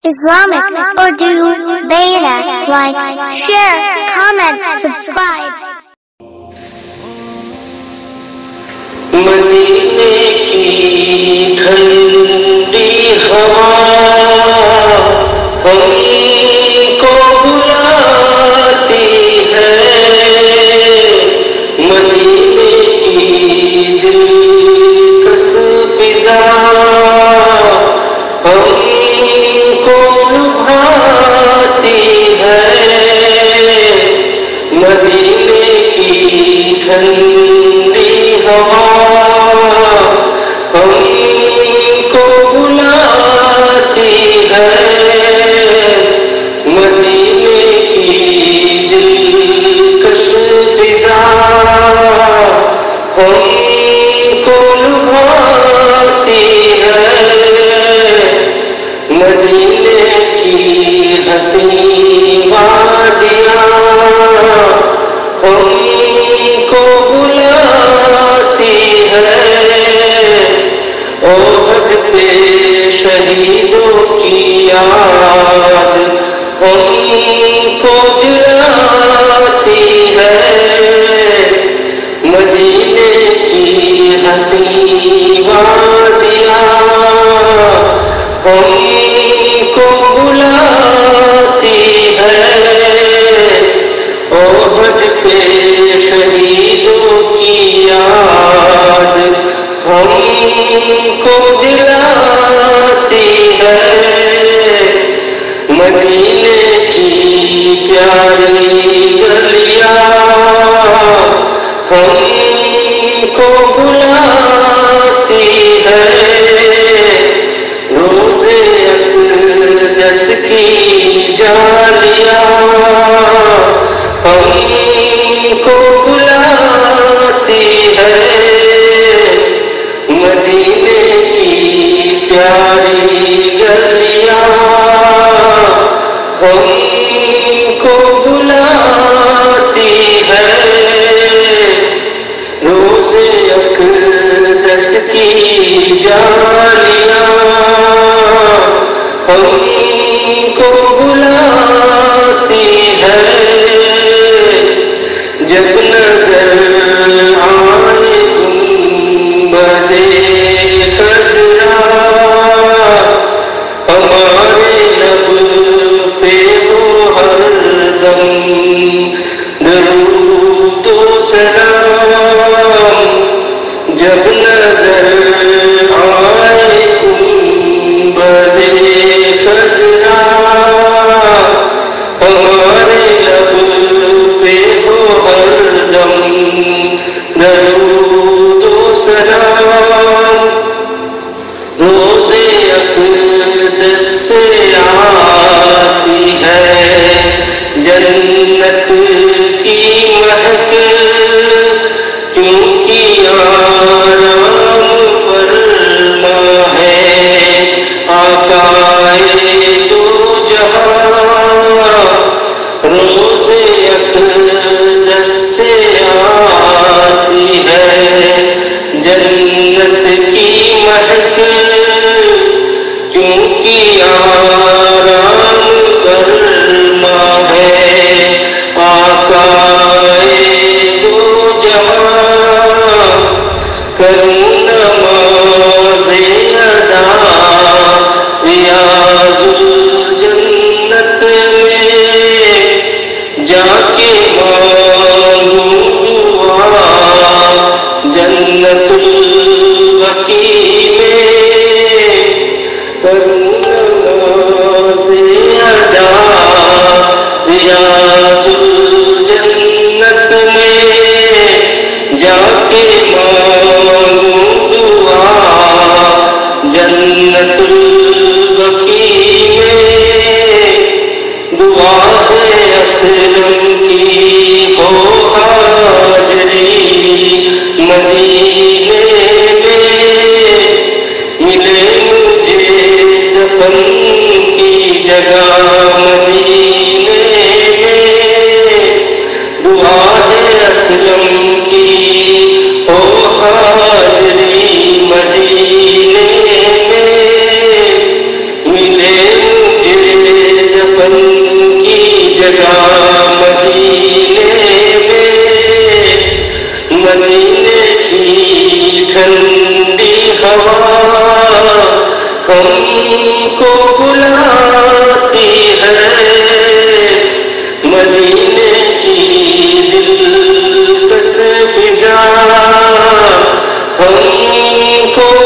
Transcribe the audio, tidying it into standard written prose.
Islamic Urdu Beta. Like, share, comment, subscribe. مدینے کی ٹھنڈی ہوا ہم کو بلاتی ہے، مدینے کی دلکش فضا ہم کو لبھاتی ہے، مدینے کی ٹھنڈی ہوا ہم کو بلاتی ہے، مدینے کی دلکش فضا ہم کو لبھاتی ہے، مدینے کی حسین وادیاں ہم کو بلاتی ہے، احد پہ شہیدوں کی یاد ہم کو دلاتی ہے، مدینے کی حسین وادیاں ہم کو بلاتی ہے، احد پہ شہیدوں کی یاد ہم کو دلاتی ہے، مدینے کی پیاری گلیاں ہم کو بلاتی ہے، روزے اقدس کی جالیاں ہم کو بلاتی ہے، مدینے کی پیاری گلیاں ہم کو بلاتی ہے، روزے اقدس کی جالیاں ہم کو بلاتی ہے، جب نظر آئے گنبدِ خضرا ہمارے لب پہ ہو ہر دم درود و سلام، جب نظر آئے گنبدِ خضرا ہمارے لب پہ ہو ہر دم درود و سلام، روزے اقدس سے آتی ہے جنت کی مہک، کیونکہ آرام فرما ہے آقائے دو جہاں، روزے اقدس سے آتی ہے جنت کی مہک، کیونکہ آرام فرما ہے آقائے دو جہاں، کروں نماز ادا ریاض الجنت میں، جا کے مانگوں دعا جنت البقیع میں، کروں نماز ادا ریاض الجنت میں، جا کے مانگوں دعا جنت البقیع میں، دعا ہے اسلم کی ہو حاضری مدینے میں، ملے مجھے دفن کی جگہ مدینے میں، دعا ہے اسلم کی ہو حاضری مدینے میں، ملے مجھے جگہ مدینے میں، مدینے کی ٹھنڈی ہوا ہم کو بلاتی ہے، مدینے کی دلکش فضا ہم کو